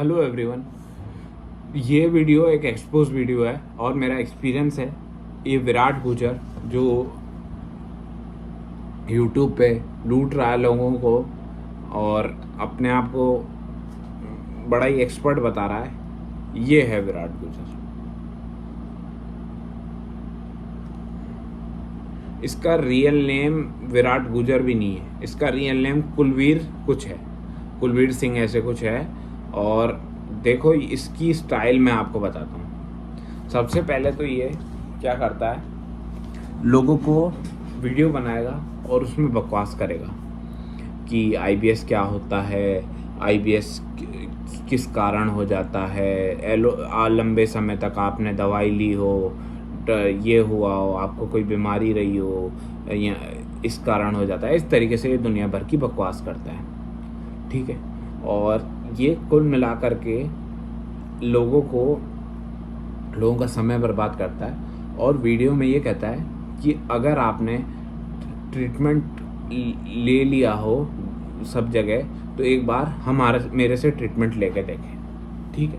Hello everyone. ये video एक expose video है और मेरा एक्सपीरियंस है। ये विराट गुजर जो यूट्यूब पे लूट रहा है लोगों को और अपने आप को बड़ा ही एक्सपर्ट बता रहा है, ये है विराट गुजर। इसका रियल नेम विराट गुजर भी नहीं है, इसका रियल नेम कुलवीर कुछ है, कुलवीर सिंह ऐसे कुछ है। और देखो इसकी स्टाइल मैं आपको बताता हूँ। सबसे पहले तो ये क्या करता है, लोगों को वीडियो बनाएगा और उसमें बकवास करेगा कि आईबीएस क्या होता है, आईबीएस किस कारण हो जाता है, लंबे समय तक आपने दवाई ली हो, ये हुआ हो, आपको कोई बीमारी रही हो, या इस कारण हो जाता है। इस तरीके से ये दुनिया भर की बकवास करता है, ठीक है। और ये कुल मिला कर के लोगों का समय बर्बाद करता है। और वीडियो में ये कहता है कि अगर आपने ट्रीटमेंट ले लिया हो सब जगह तो एक बार मेरे से ट्रीटमेंट लेके देखें, ठीक है।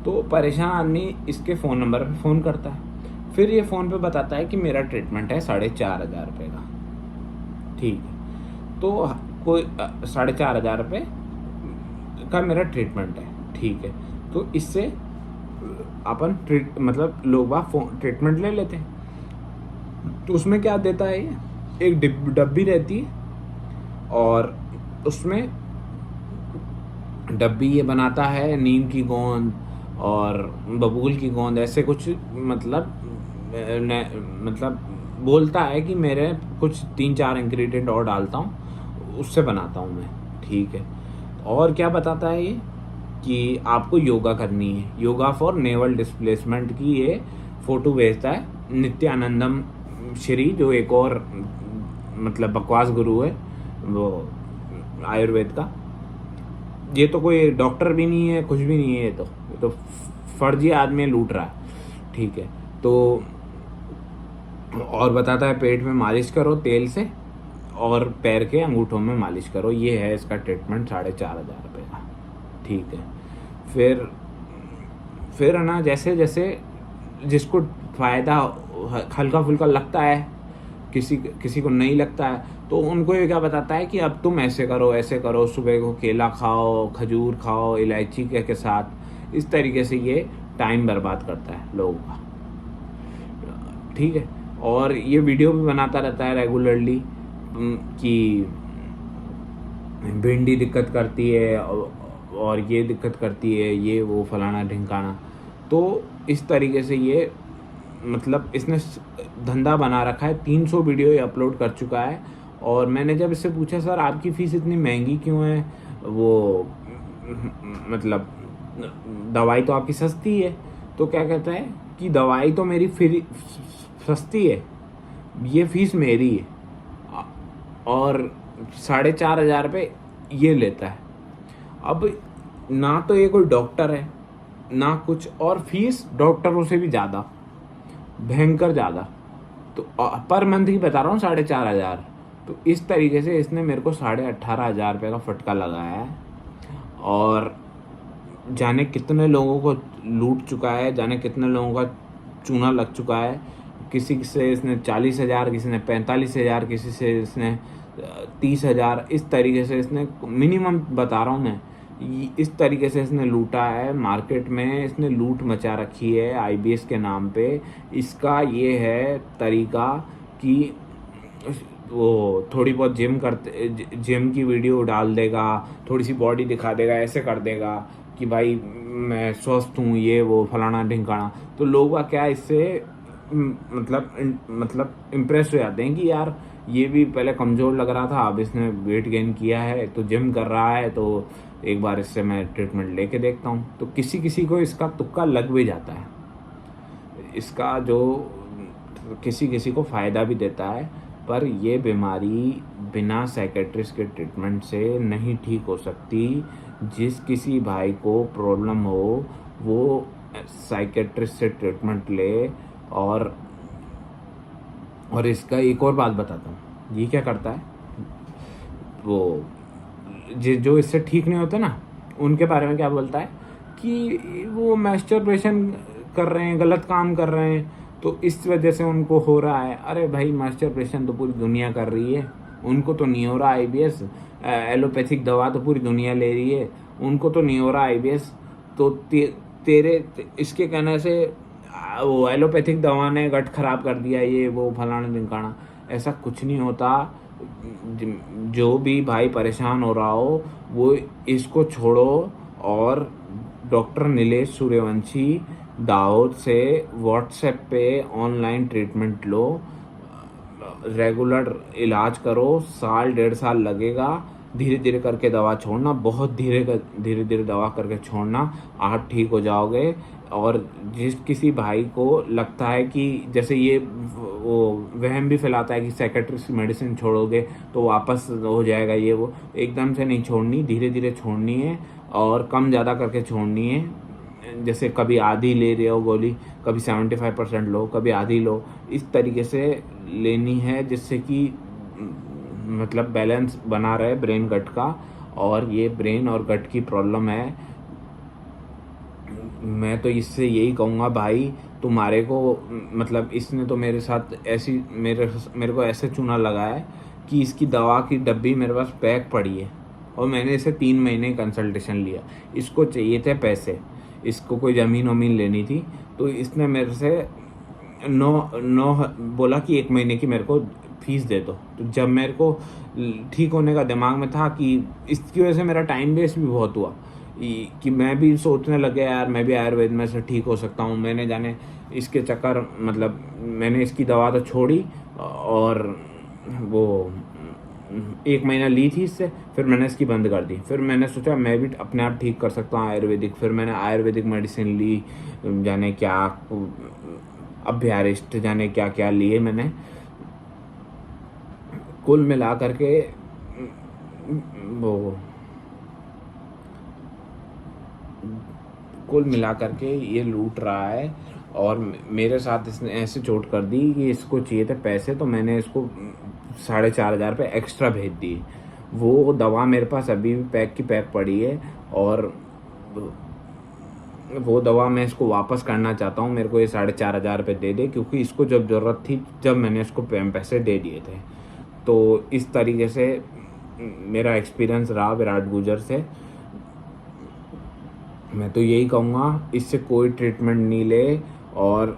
तो परेशान आदमी इसके फ़ोन नंबर पे फ़ोन करता है, फिर ये फ़ोन पे बताता है कि मेरा ट्रीटमेंट है 4,500 रुपये का, ठीक है। तो कोई 4,500 रुपये का मेरा ट्रीटमेंट है, ठीक है। तो इससे अपन मतलब लोग ट्रीटमेंट ले लेते हैं। तो उसमें क्या देता है, ये एक डब्बी रहती है और उसमें डब्बी ये बनाता है नीम की गोंद और बबूल की गोंद, ऐसे कुछ मतलब बोलता है कि मेरे कुछ 3-4 इंग्रेडिएंट और डालता हूँ, उससे बनाता हूँ मैं, ठीक है। और क्या बताता है ये कि आपको योगा करनी है, योगा फॉर नेवल डिस्प्लेसमेंट की ये फ़ोटो भेजता है नित्यानंदम श्री, जो एक और मतलब बकवास गुरु है वो आयुर्वेद का। ये तो कोई डॉक्टर भी नहीं है, कुछ भी नहीं है, ये तो फर्जी आदमी लूट रहा है, ठीक है। तो और बताता है पेट में मालिश करो तेल से और पैर के अंगूठों में मालिश करो, ये है इसका ट्रीटमेंट 4,500 रुपये का, ठीक है। फिर है ना, जैसे जैसे जिसको फ़ायदा हल्का फुल्का लगता है, किसी को नहीं लगता है, तो उनको ये क्या बताता है कि अब तुम ऐसे करो, सुबह को केला खाओ, खजूर खाओ इलायची के साथ। इस तरीके से ये टाइम बर्बाद करता है लोगों का, ठीक है। और ये वीडियो भी बनाता रहता है रेगुलरली कि भिंडी दिक्कत करती है और ये दिक्कत करती है, ये वो फलाना ढिमकाना। तो इस तरीके से ये मतलब इसने धंधा बना रखा है। 300 वीडियो ये अपलोड कर चुका है। और मैंने जब इससे पूछा सर आपकी फ़ीस इतनी महंगी क्यों है, वो मतलब दवाई तो आपकी सस्ती है, तो क्या कहता है कि दवाई तो मेरी फ्री सस्ती है, ये फ़ीस मेरी है। और 4,500 रुपये ये लेता है। अब ना तो ये कोई डॉक्टर है ना कुछ, और फीस डॉक्टरों से भी ज़्यादा, भयंकर ज़्यादा। तो पर मंथ की बता रहा हूँ 4,500। तो इस तरीके से इसने मेरे को 18,500 का फटका लगाया है। और जाने कितने लोगों को लूट चुका है, जाने कितने लोगों का चूना लग चुका है। किसी से इसने 40,000, किसी ने 45,000, किसी से इसने 30,000, इस तरीके से इसने मिनिमम बता रहा हूँ मैं, इस तरीके से इसने लूटा है। मार्केट में इसने लूट मचा रखी है आईबीएस के नाम पे। इसका ये है तरीका कि वो थोड़ी बहुत जिम की वीडियो डाल देगा, थोड़ी सी बॉडी दिखा देगा, ऐसे कर देगा कि भाई मैं स्वस्थ हूँ, ये वो फलाना ढिमकाना। तो लोग का क्या इससे मतलब इम्प्रेस हो जाते हैं कि यार ये भी पहले कमज़ोर लग रहा था, अब इसने वेट गेन किया है तो जिम कर रहा है, तो एक बार इससे मैं ट्रीटमेंट लेके देखता हूँ। तो किसी किसी को इसका तुक्का लग भी जाता है, इसका जो किसी किसी को फ़ायदा भी देता है। पर ये बीमारी बिना साइकेट्रिस्ट के ट्रीटमेंट से नहीं ठीक हो सकती। जिस किसी भाई को प्रॉब्लम हो वो साइकेट्रिस्ट से ट्रीटमेंट ले। और इसका एक और बात बताता हूँ, ये क्या करता है, वो जो इससे ठीक नहीं होते ना, उनके बारे में क्या बोलता है कि वो मैस्टरबेशन कर रहे हैं, गलत काम कर रहे हैं, तो इस वजह से उनको हो रहा है। अरे भाई, मास्टरबेशन तो पूरी दुनिया कर रही है, उनको तो नहीं हो रहा आईबीएस। एलोपैथिक दवा तो पूरी दुनिया ले रही है, उनको तो नहीं हो रहा आईबीएस। तो तेरे इसके कहने से वो एलोपैथिक दवा ने गट खराब कर दिया, ये वो फलाना ढिमकाना, ऐसा कुछ नहीं होता। जो भी भाई परेशान हो रहा हो वो इसको छोड़ो और डॉक्टर नीलेश सूर्यवंशी दाऊद से व्हाट्सएप पे ऑनलाइन ट्रीटमेंट लो, रेगुलर इलाज करो। साल 1.5 साल लगेगा, धीरे धीरे करके दवा छोड़ना, बहुत धीरे धीरे दवा करके छोड़ना, आप ठीक हो जाओगे। और जिस किसी भाई को लगता है कि जैसे ये वो वहम भी फैलाता है कि साइकेट्रिस्ट मेडिसिन छोड़ोगे तो वापस हो जाएगा, ये वो एकदम से नहीं छोड़नी, धीरे धीरे छोड़नी है और कम ज़्यादा करके छोड़नी है। जैसे कभी आधी ले रहे हो गोली, कभी 75% लो, कभी आधी लो, इस तरीके से लेनी है जिससे कि मतलब बैलेंस बना रहे ब्रेन गट का। और ये ब्रेन और गट की प्रॉब्लम है। मैं तो इससे यही कहूँगा भाई, तुम्हारे को मतलब इसने तो मेरे साथ ऐसी मेरे को ऐसे चूना लगा है कि इसकी दवा की डब्बी मेरे पास पैक पड़ी है और मैंने इसे 3 महीने कंसल्टेशन लिया। इसको चाहिए थे पैसे, इसको कोई ज़मीन वमीन लेनी थी, तो इसने मेरे से नौ बोला कि 1 महीने की मेरे को फीस दे दो। तो जब मेरे को ठीक होने का दिमाग में था कि इसकी वजह से मेरा टाइम वेस्ट भी बहुत हुआ कि मैं भी सोचने लग गया यार मैं भी आयुर्वेद में से ठीक हो सकता हूँ। मैंने जाने इसके चक्कर मतलब मैंने इसकी दवा तो छोड़ी और वो 1 महीना ली थी इससे, फिर मैंने इसकी बंद कर दी। फिर मैंने सोचा मैं भी अपने आप ठीक कर सकता हूँ आयुर्वेदिक। फिर मैंने आयुर्वेदिक मेडिसिन ली, जाने क्या अभ्यारिष्ट जाने क्या क्या लिए मैंने। कुल मिला करके वो कुल मिला करके ये लूट रहा है। और मेरे साथ इसने ऐसे चोट कर दी कि इसको चाहिए थे पैसे, तो मैंने इसको 4,500 पे एक्स्ट्रा भेज दिए। वो दवा मेरे पास अभी भी पैक की पैक पड़ी है और वो दवा मैं इसको वापस करना चाहता हूँ। मेरे को ये 4,500 पे दे दे, क्योंकि इसको जब ज़रूरत थी जब मैंने इसको पैसे दे दिए थे। तो इस तरीके से मेरा एक्सपीरियंस रहा विराट गुजर से। मैं तो यही कहूँगा इससे कोई ट्रीटमेंट नहीं ले। और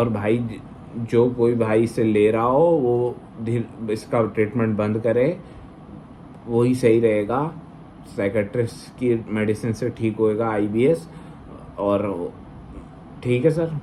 भाई जो कोई भाई इससे ले रहा हो वो इसका ट्रीटमेंट बंद करे, वही सही रहेगा। साइकेट्रिस्ट की मेडिसिन से ठीक होएगा आईबीएस। और ठीक है सर।